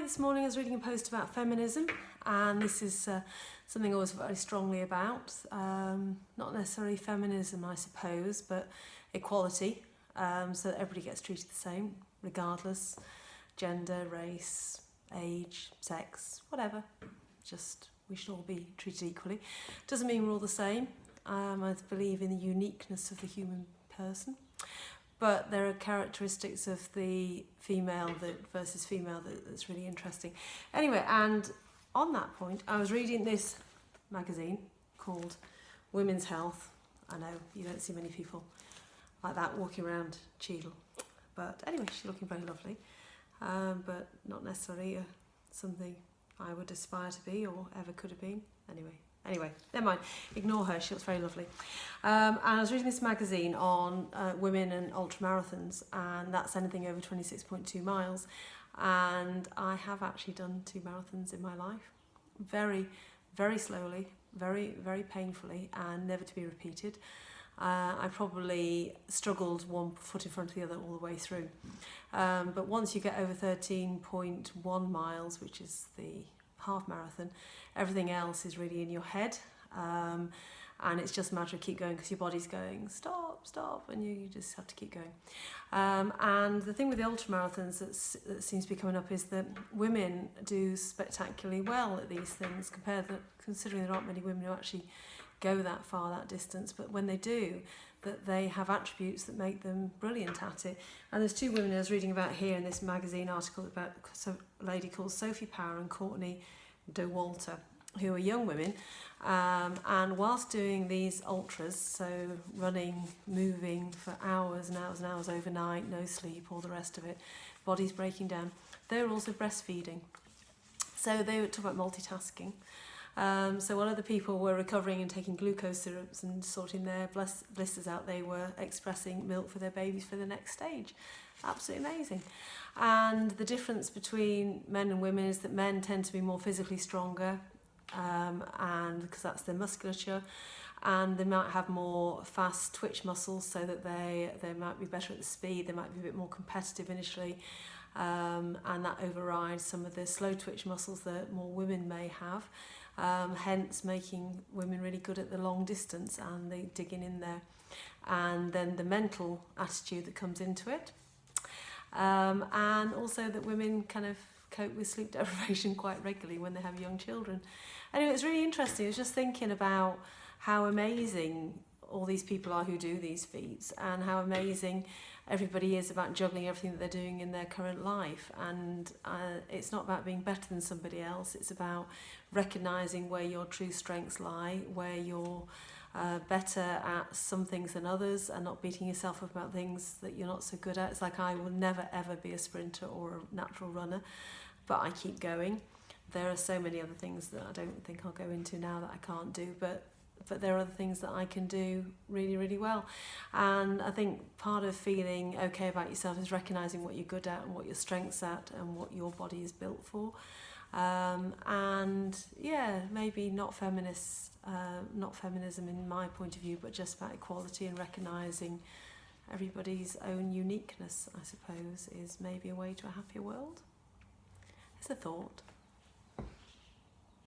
Hi, this morning I was reading a post about feminism, and this is something I was very strongly about. Not necessarily feminism, I suppose, but equality, so that everybody gets treated the same, regardless, gender, race, age, sex, whatever. Just we should all be treated equally. Doesn't mean we're all the same. I believe in the uniqueness of the human person. But there are characteristics of the female versus female that's really interesting. Anyway, and on that point, I was reading this magazine called Women's Health. I know you don't see many people like that walking around Cheadle. But anyway, she's looking very lovely. But not necessarily something I would aspire to be or ever could have been. Anyway, never mind. Ignore her. She looks very lovely. And I was reading this magazine on women and ultramarathons, and that's anything over 26.2 miles. And I have actually done 2 marathons in my life. Very, very slowly, very, very painfully, and never to be repeated. I probably struggled one foot in front of the other all the way through. But once you get over 13.1 miles, which is the half marathon, everything else is really in your head, and it's just a matter of keep going because your body's going stop, and you just have to keep going. And the thing with the ultramarathons that seems to be coming up is that women do spectacularly well at these things, considering there aren't many women who actually go that far, that distance, but when they do, that they have attributes that make them brilliant at it. And there's 2 women I was reading about here in this magazine article about a lady called Sophie Power and Courtney De Walter, who are young women, and whilst doing these ultras, so running, moving for hours and hours and hours overnight, no sleep, all the rest of it, body's breaking down, they were also breastfeeding. So they were talking about multitasking. So while other people were recovering and taking glucose syrups and sorting their blisters out, they were expressing milk for their babies for the next stage. Absolutely amazing. And the difference between men and women is that men tend to be more physically stronger, and because that's their musculature, and they might have more fast twitch muscles, so that they might be better at the speed, they might be a bit more competitive initially, and that overrides some of the slow twitch muscles that more women may have. Hence making women really good at the long distance and the digging in there. And then the mental attitude that comes into it. And also that women kind of cope with sleep deprivation quite regularly when they have young children. Anyway, it's really interesting. I was just thinking about how amazing all these people are who do these feats, and how amazing everybody is about juggling everything that they're doing in their current life. And it's not about being better than somebody else, it's about recognising where your true strengths lie, where you're better at some things than others, and not beating yourself up about things that you're not so good at. It's like I will never ever be a sprinter or a natural runner, but I keep going. There are so many other things that I don't think I'll go into now that I can't do, but there are other things that I can do really, really well. And I think part of feeling okay about yourself is recognising what you're good at and what your strengths at and what your body is built for. And yeah, maybe not feminism in my point of view, but just about equality and recognising everybody's own uniqueness, I suppose, is maybe a way to a happier world. It's a thought.